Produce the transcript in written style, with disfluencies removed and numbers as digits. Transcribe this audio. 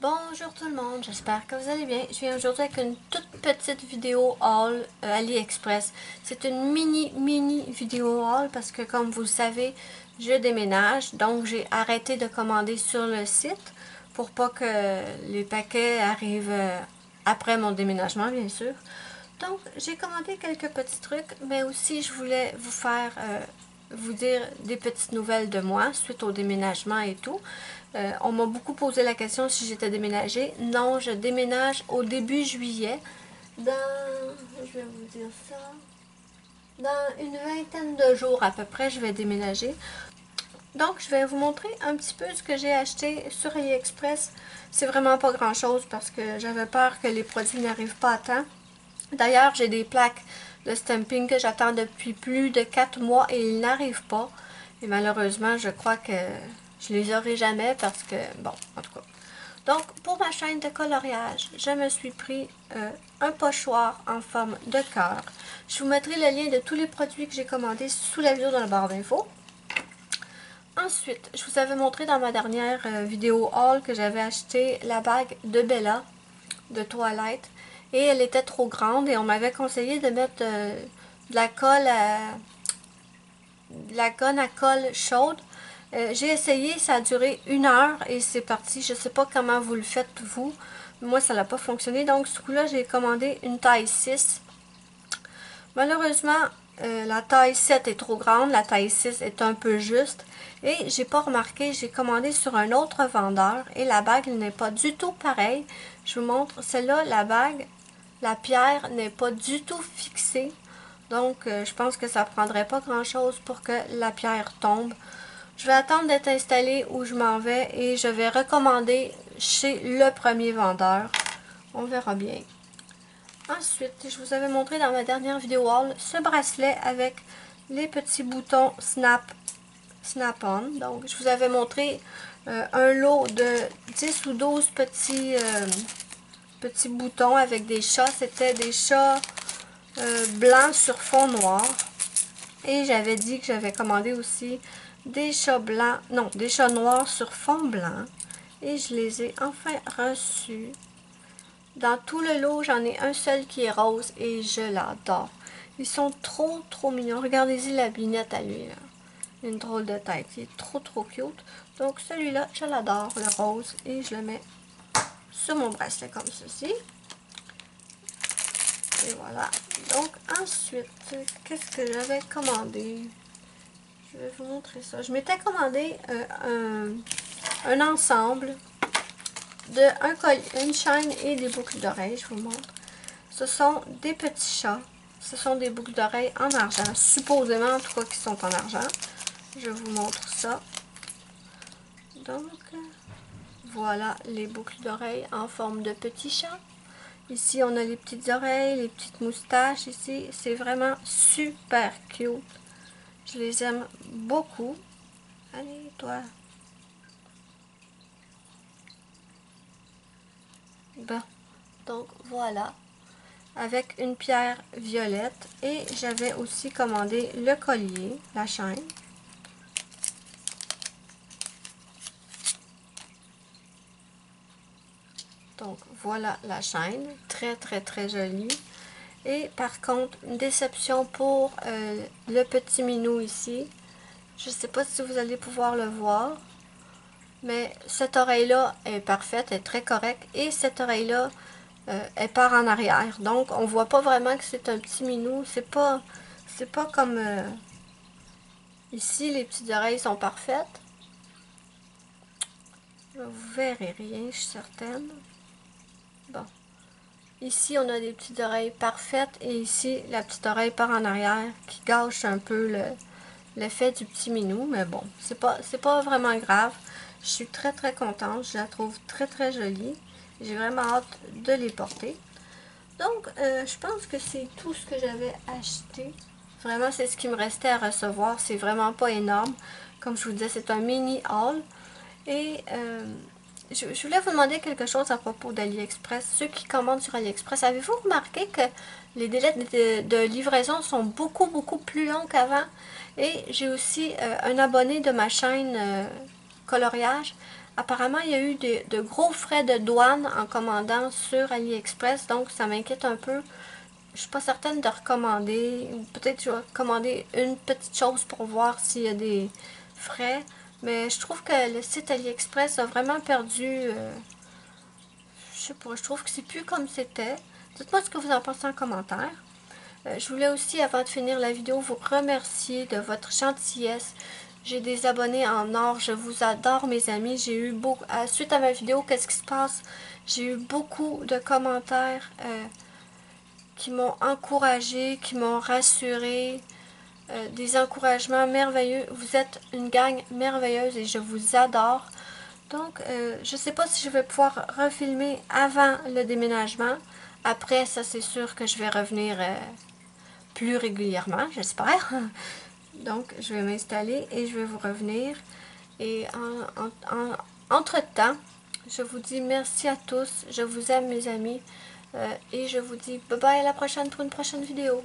Bonjour tout le monde, j'espère que vous allez bien. Je viens aujourd'hui avec une toute petite vidéo haul AliExpress. C'est une mini vidéo haul parce que comme vous le savez, je déménage. Donc j'ai arrêté de commander sur le site pour pas que les paquets arrivent après mon déménagement bien sûr. Donc j'ai commandé quelques petits trucs, mais aussi je voulais vous faire vous dire des petites nouvelles de moi suite au déménagement et tout. On m'a beaucoup posé la question si j'étais déménagée. Non, je déménage au début juillet. Dans, je vais vous dire ça, dans une vingtaine de jours à peu près, je vais déménager. Donc, je vais vous montrer un petit peu ce que j'ai acheté sur AliExpress. C'est vraiment pas grand chose parce que j'avais peur que les produits n'arrivent pas à temps. D'ailleurs, j'ai des plaques de stamping que j'attends depuis plus de 4 mois et ils n'arrivent pas. Et malheureusement, je crois que je les aurai jamais parce que, bon, en tout cas. Donc, pour ma chaîne de coloriage, je me suis pris un pochoir en forme de cœur. Je vous mettrai le lien de tous les produits que j'ai commandés sous la vidéo dans la barre d'infos. Ensuite, je vous avais montré dans ma dernière vidéo haul que j'avais acheté la bague de Bella de Twilight et elle était trop grande et on m'avait conseillé de mettre de la colle de la gonne à colle chaude. J'ai essayé, ça a duré 1 heure et c'est parti. Je sais pas comment vous le faites vous. Moi, ça n'a pas fonctionné. Donc, ce coup-là, j'ai commandé une taille 6. Malheureusement, la taille 7 est trop grande. La taille 6 est un peu juste. Et j'ai pas remarqué, j'ai commandé sur un autre vendeur et la bague n'est pas du tout pareille. Je vous montre, celle-là, la bague, la pierre n'est pas du tout fixée. Donc, je pense que ça prendrait pas grand-chose pour que la pierre tombe. Je vais attendre d'être installée où je m'en vais et je vais recommander chez le premier vendeur. On verra bien. Ensuite, je vous avais montré dans ma dernière vidéo haul ce bracelet avec les petits boutons Snap-on. Donc, je vous avais montré un lot de 10 ou 12 petits boutons avec des chats. C'était des chats blancs sur fond noir. Et j'avais dit que j'avais commandé aussi des chats blancs, non, des chats noirs sur fond blanc. Et je les ai enfin reçus. Dans tout le lot, j'en ai un seul qui est rose et je l'adore. Ils sont trop mignons. Regardez-y la binette à lui, là. Une drôle de tête. Il est trop cute. Donc celui-là, je l'adore, le rose. Et je le mets sur mon bracelet comme ceci. Et voilà. Donc ensuite, qu'est-ce que j'avais commandé? Je vais vous montrer ça. Je m'étais commandé un ensemble de une chaîne et des boucles d'oreilles. Je vous montre. Ce sont des petits chats. Ce sont des boucles d'oreilles en argent. Supposément, en tout cas, qui sont en argent. Je vous montre ça. Donc, voilà les boucles d'oreilles en forme de petits chats. Ici, on a les petites oreilles, les petites moustaches. Ici, c'est vraiment super cute. Je les aime beaucoup. Allez, toi. Bon, donc voilà. Avec une pierre violette. Et j'avais aussi commandé le collier, la chaîne. Donc voilà la chaîne, très jolie. Et par contre, une déception pour le petit minou ici. Je ne sais pas si vous allez pouvoir le voir, mais cette oreille-là est parfaite, est très correcte. Et cette oreille-là, elle part en arrière. Donc on voit pas vraiment que c'est un petit minou. C'est pas comme ici, les petites oreilles sont parfaites. Vous verrez rien, je suis certaine. Bon. Ici, on a des petites oreilles parfaites et ici, la petite oreille part en arrière qui gâche un peu l'effet du petit minou. Mais bon, c'est pas vraiment grave. Je suis très contente. Je la trouve très jolie. J'ai vraiment hâte de les porter. Donc, je pense que c'est tout ce que j'avais acheté. Vraiment, c'est ce qui me restait à recevoir. C'est vraiment pas énorme. Comme je vous disais, c'est un mini haul. Et je voulais vous demander quelque chose à propos d'AliExpress. Ceux qui commandent sur AliExpress, avez-vous remarqué que les délais de livraison sont beaucoup plus longs qu'avant? Et j'ai aussi un abonné de ma chaîne coloriage apparemment il y a eu de gros frais de douane en commandant sur AliExpress, donc ça m'inquiète un peu. Je suis pas certaine de recommander, ou peut-être je vais commander une petite chose pour voir s'il y a des frais, mais je trouve que le site AliExpress a vraiment perdu, je sais pas, je trouve que c'est plus comme c'était. Dites-moi ce que vous en pensez en commentaire. Je voulais aussi, avant de finir la vidéo, vous remercier de votre gentillesse. J'ai des abonnés en or, je vous adore mes amis. J'ai eu beaucoup, suite à ma vidéo, qu'est-ce qui se passe? J'ai eu beaucoup de commentaires qui m'ont encouragé, qui m'ont rassuré, des encouragements merveilleux. Vous êtes une gang merveilleuse et je vous adore. Donc, je ne sais pas si je vais pouvoir refilmer avant le déménagement. Après, ça c'est sûr que je vais revenir plus régulièrement, j'espère. Donc, je vais m'installer et je vais vous revenir. Et entre-temps, je vous dis merci à tous. Je vous aime mes amis. Et je vous dis bye bye à la prochaine pour une prochaine vidéo.